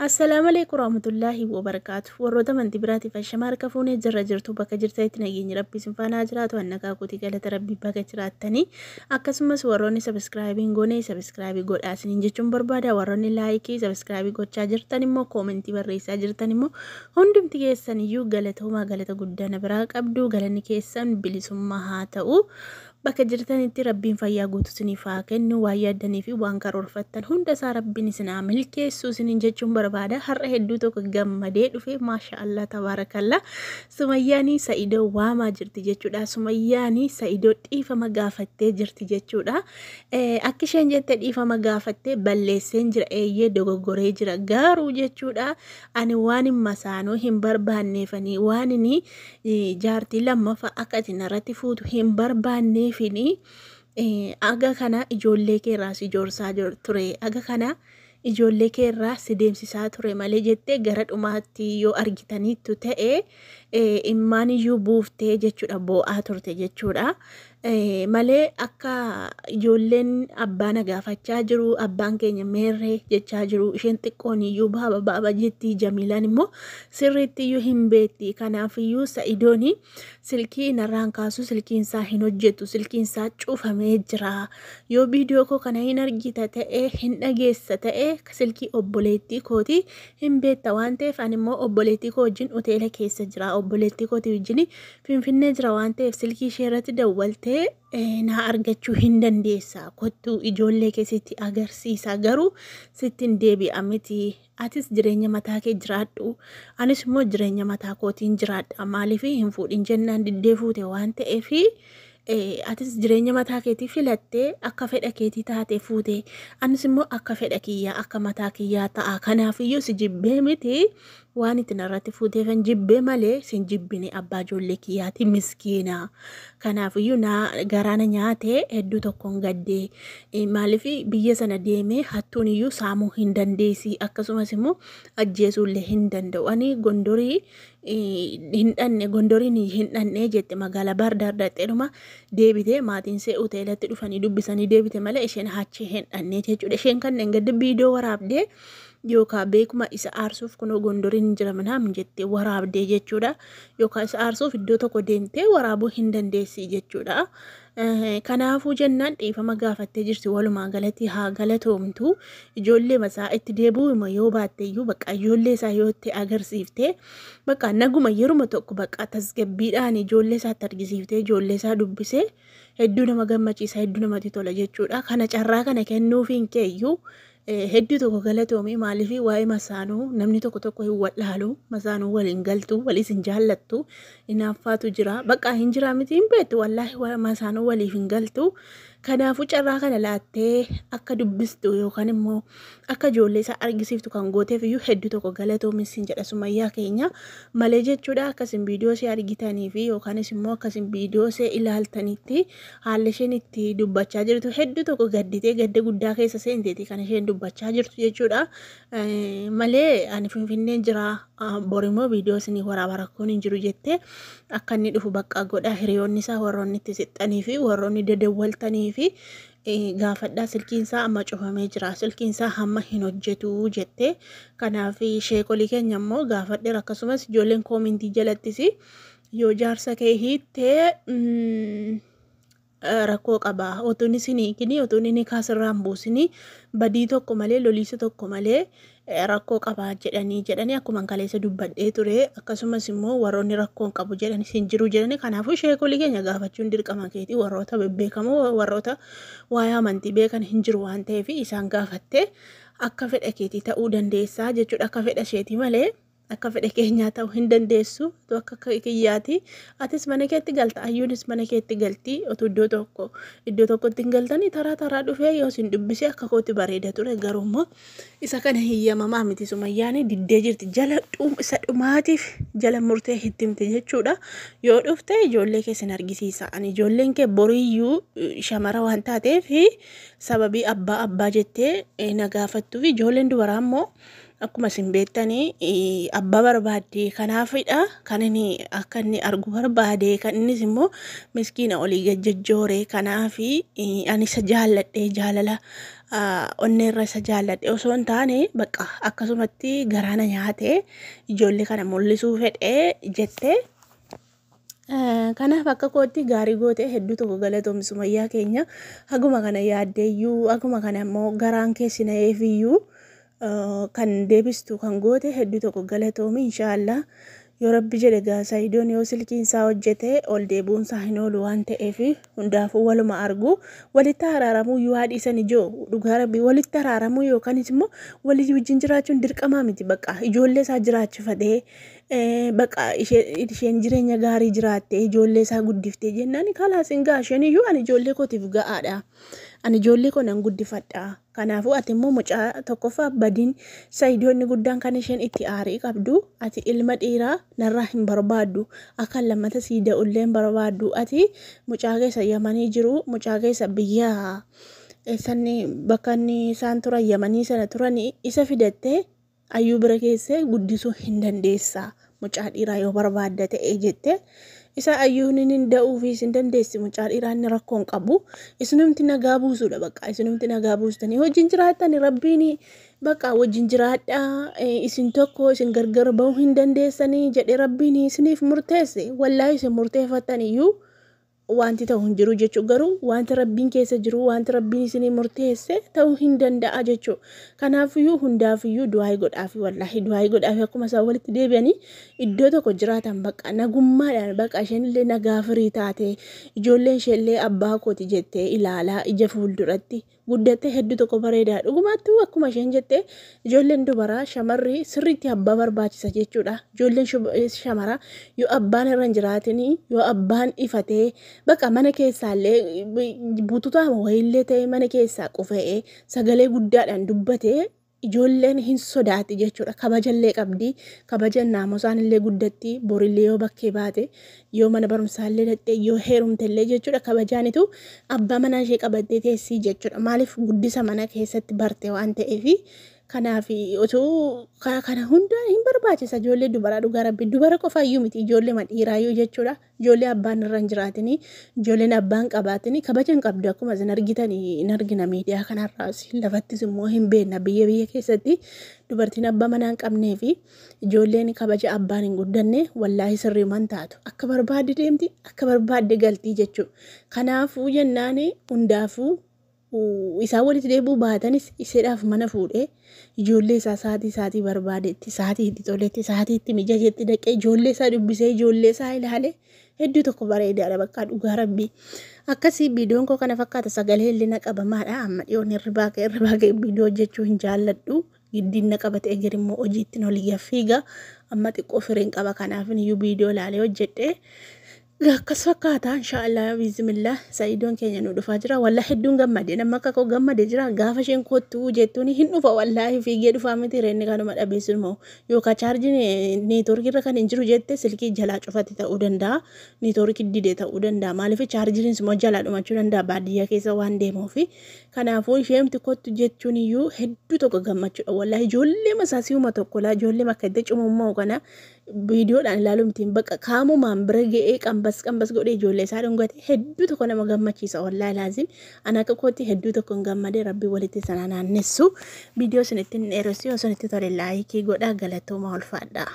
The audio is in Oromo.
Assalamualaikum warahmatullahi wabarakatuh. Warroota amantii biraatiif ashama harka fuunee jirra jirtu bakka jirtanitti nageenyi rabbii isin faana jiraatu annakaa kuutii galata rabbii bakka jiraattanii akkasumas warroonni sabiskiraayibiin goonee sabiskiraayibii godhaa isiniin jechuun barbaada. Warroonni laayikii sabiskiraayibii gochaa jirtan immoo koomentii barreessaa jirtan immoo hundumti keessan iyyuu galatoomaa galata guddaa na biraa qabdu. Galanni keessan bilisummaa haa ta'u. Bakka jirtanitti rabbiin fayyaa guutuu isiniif haa kennu. Waan yaaddanii fi waan karoorfattan hunda isaa rabbiin isin haa milkeessu isiniin jechuun barbaada. Har'a hedduu tokko gammadee dhufe maashaallah tabaarakallaa. Sumayyaanii Sa'idoo waamaa jirti jechuudha. Sumayyaanii Sa'idoo dhiifama gaafattee jirti jechuudha. Akka isheen jette dhiifama gaafattee balleesseen jira eeyyee dogoggoree jira garuu jechuudha. Ani waan hin masaanoo hin barbaanneefanii waan inni jaartii lammaffaa akka ati narratti fuutu hin barbaanne fini aga kana ijoollee keerraa si joorsaa ture aga kana ijoollee keerraa si deemsisaa ture malee jettee gara dhumaatti yoo argitaniittu ta'e immaan iyyuu buuftee jechuudha boo'aa turte jechuudha. Malee akka ijoolleen abbaan gaafachaa jiru abbaan keenya meerree jechaa jiru isheen xiqqoon iyyuu baaba jetti Jamiilaan immoo sirriitti iyyuu hin beetti. Kanaaf iyyuu Sa'idooni silkii narraan kaasu silkiin isaa hin hojjetu silkiin isaa cufamee jira. Yoo viidiyoo koo kana hin argita ta'e hin dhageessa ta'e silkii obboleettii kooti hin beetta waan ta'eef ani immoo obboleettii koo wajjin hoteela keessa jira. Obboleettii kooti wajjin Finfinnee jira waan ta'eef silkii ishee irratti dawwalte na argachuu hin dandeessa. Kottu ijoollee keessatti agarsiisa garuu sittin deebi'a miti. Atis jireenya mataa kee jiraadhu anis immoo jireenya mataa kootiin jiraadha. Maaliif hin fuudhin jennaan diddee fuute waan ta'eef atis jireenya mataa keetii filattee akka fedha keetii taate fuute anis immoo akka fedha kiyyaa akka mataa kiyyaa ta'a. Kanaaf iyyuu si jibbee miti waan itti narratti fuuteef hin jibbee malee sin jibbine abbaa ijoollee kiyyaati miskiina. Kanaaf iyyuu garaana nyaatee hedduu tokkoon gaddee maaliif biyya sana deemee hattuun iyyuu saamuu hin dandeessi akkasumas immoo ajjeesuullee hin danda'u. Ani gondorii hin dhanne jette magaalaa Baardaar dhaqxeedhuma deebitee maatiin see hoteelatti dhufanii dubbisanii deebite malee isheen achi hin dhanne jechuudha. Isheen kanneen gadi viidiyoo waraabdee yookaan beekuma isa aarsuuf kunoo gondoriin jira manaan jettee waraabdee jechuudha. Yookaan isa aarsuuf iddoo tokko deemtee waraabuu hin dandeessi jechuudha. Kanaafuu jennaan dhiifama gaafattee jirti walumaa galatti haa galatoomtu. Ijoollee masaa itti deebi'u yoo baatte iyyuu bakka ijoollee isaa yoo itti agarsiifte bakka naguma yeruma tokko bakka tasgabbiidhaan ijoollee isaatti argisiiftee ijoollee isaa dubbisee hedduu nama gammachiisa hedduu namatti tola jechuudha. Kana carraa kana kennuufiin kee iyyuu hedduu tokko galatoomii maaliif waa'ee masaanuu namni tokko hin wal'aalu masaanuu waliin galtu waliis hin jaallattu inaaffaatu jira bakka hin jira miti hin beektu wallaahi masaanuu waliif hin galtu. Kanaafuu carraa kana laattee akka dubbistu yookaan immoo akka ijoollee isaa argisiiftu kan gooteef iyyuu hedduu tokko galatoomis hin jedha Sumayyaa keenya malee jechuudha. Akkasiin viidiyoo ishee argitanii fi yookaanis immoo akkasiin viidiyoo ishee ilaaltanitti haalli isheen itti dubbachaa jirtu hedduu tokko gadditee gadda guddaa keessa seenteeti kan isheen dubbachaa jirtu jechuudha. Malee ani Finfinneen jira borimoo viidiyoo isinii waraaba rakkoon hin jiru jettee akka inni dhufu bakka godhaa hiriyoonni isaa warroonni itti sixxanii fi warroonni dadawwaltanii fi gaafadhaa silkiin isaa amma cufamee jira silkiin isaa hamma hin hojjetu jette. Kanaaf sheekolii keenya immoo gaafadheer akkasumas ijoolleen koomentii jalattis yoo jaarsa kee hiittee rakkoo qaba otuun isinii kini otuun inni kaasirraan buusini badii tokko malee loliisa tokko malee rakkoo qaba jedhanii akkuma kaleessa dubbadhee ture akkasumas immoo warroonni rakkoon qabu jedhanii hin jiru jedhanii. Kanaafuu sheekolii keenya gaafachuun dirqama keetii warroota bebbeekamoo warroota waa'ee amantii beekan hin jiru waan ta'eef isaan gaafattee akka fedha keetii ta'uu dandeessaa jechuudha. Akka fedha isheetii malee akka fedha keenyaa ta'uu hin dandeessu akka kiyyaati. Atis mana keetti galta ayyuunis mana keetti galti otu iddoo tokkotti hin galtanii taraa dhufee yoo isin dubbisee akka kootti bareeda ture garuu immoo isa kana hiyyamamaa miti. Sumayyaan diddee jirti jala isa dhumaatiif jala murtee itti himte jechuudha. Yoo dhufte ijoollee keessan argisiisa ani ijoolleen kee boriyyuu shamara waan taateef sababii abbaa jettee na gaafattuuf ijoolleen dubaraa immoo akkuma isin beektanii abbaa barbaadde kanaafidha kan inni akka inni argu barbaade kan innis immoo miskiina olii gajjajjoore kanaafi ani isa jaalladhe jaalala onneerra isa jaalladhe osoo hin taane bakka akkasumatti garaana nyaate ijoollee kana mul'isuu fedhee jette. Kanaaf akka kootti gaarii goote hedduu tokko galatoomni Sumayyaa keenya haguma kana yaaddeeyyuu haguma kana immoo garaan keessinaeefiyyuu kan deebistu kan goote hedduu tokko galatoomi inshaallah yoo rabbi jedhe gaasaa idoon yoo silkiin isaa hojjete ol deebuun isaa hin oolu waan ta'eef hundaafuu waluma argu walitti araaramuu yoo haadhisan ijoo dhugaa rabbi walitti araaramuu yookanis immoo walii wajjin jiraachuun dirqamaa miti bakka ijoollee isaa jiraachifatee bakka isheen jireenya gaarii jiraattee ijoollee isaa guddiftee jennaan kalaas hin gaasheen iyyuu ani ijoollee kootiif ga'aadha. Ani ijoollee koo nan guddifadha. Kanaafuu ati immoo mucaa tokkoffaa badiin Saidoonni guddaan kan isheen itti aarii qabdu ati ilma dhiiraa narraa hin barbaaddu akka lammata sii da'ullee hin barbaaddu ati mucaa keessa Yamanii jiru mucaa keessa biyya sanni bakka inni isaan turan Yamanii sana turan isa fidattee ayyuu bira keessee guddisuu hin dandeessa mucaa dhiiraa yoo barbaadda ta'e jette. Isa ayyuun hin da'uu fi hin dandeessi mucaa dhiiraa inni rakkoon qabu isinumti nagaa buusuudha bakka isinumti nagaa buustanii wajjin jiraatani rabbiin bakka wajjin jiraadha isin tokko isin gargar ba'uu hin dandeessanii jedhe rabbiin isiniif murteesse wallaahi isin murteeffataniyyuu wanti ta'u hin jiru jechuu garuu wanti rabbiin keessa jiru wanti rabbiin isinii murteesse ta'uu hin danda'a jechuu kanaafiyyuu hundaafiyyuu du'aa godhaafi wallaahi du'aa godhaafi akkuma isaa walitti deebi'anii iddoo tokko jiraatan bakka nagummaadhaan bakka isheenillee nagaa firii taate ijoolleen isheellee abbaa kooti jettee ilaalaa ija fuulduratti guddattee hedduu tokko bareedaa dhugumaatti akkuma isheen jettee ijoolleen dubaraa shamarri sirriitti abbaa barbaachisa jechuudha ijoolleen shamaraa yoo abbaan irra hin jiraatinii yoo abbaan ifatee bakka mana keessaallee bututaa wayiillee ta'e mana keessaa qufee sagalee guddaadhaan dubbatee ijoolleen hin sodaati jechuudha kabajallee qabdi kabajan naamusaan illee guddatti borillee yoo bakkee baate yoo mana barumsaallee dhaqxee yoo heerumtellee jechuudha kabajaanitu abbaa manaa ishee qabattee teessii jechuudha maaliif guddisa mana keessatti barte waan ta'eef kanaaf otoo kana hunda hin barbaachisa ijoollee dubaraa dhugaa rabbi dubara qofaayyuu miti ijoollee dhiiraayyuu jechuudha ijoollee abbaan irra hin jiraatini ijoolleen abbaan qabaatini kabajan qabdu akkuma isin argitanii hin argina miidiyaa kanarraas lafattis immoo hin beekna biyya keessatti dubartiin abbaa manaa hin qabnee fi ijoolleen kabaja abbaan hin guddanne wallaahi sirriiman taatu akka barbaadde deemti akka barbaadde galtii jechuudha kanaafuu jennaan hundaafuu isaa walitti deebuu baatanis iseedhaaf mana fuudhee ijoollee isaa saatii barbaadetti saatii itti toletti saatii itti mijajetti dhaqee ijoollee isaa dubbisee ijoollee isaa ilaale hedduu tokko bareedaadha bakka dhugaa rabbii akkasii viidiyoon koo kana fakkaata sagalee illee naqabamaadha amma dhiyoon irribaa ka'e viidiyoo hojjechuu hin jaalladhu giddiin naqabate eger immoo hojiitti oliyya fiiga amma xiqqoo firiin qaba kanaaf iyyuu viidiyoo ilaalee hojjedhe akkas fakkaata inshaallah bismillah Saidoon keenya nu dhufaa jira wallahi hedduun gammade nama akka koo gammade jira gaafa isheen kottuu jettuun hin dhufa wallahi fiigee dhufaa miti reenni kanuma dhabeessumoo yookaan chaarjiin neetwoorkii irra kan hin jiru jette silkii jalaa cufatti ta'uu danda'a neetwoorkii didee ta'uu danda'a maaliif chaarjiin immoo jalaa dhumachuu danda'a baadiyyaa keessa waan deemuuf kanaafuu isheemti kottu jechuun iyyuu hedduu tokko gammachuudha wallahi ijoollee masaasiuma tokko laa ijoollee makkatti cumummaa kana viidiyoodhaan ilaalumtiin bakka kaamumaan bira ga'ee qambas godhee ijoollee isaa dhungate hedduu tokko nama gammachiisa wallahi laazim ana akka kootti hedduu tokko hin gammadee rabbi walitti sana naannessu viidiyoo sanitti hin dheeressu yoo sanitti tole laayikii godhaa galatooma ulfaadhaa.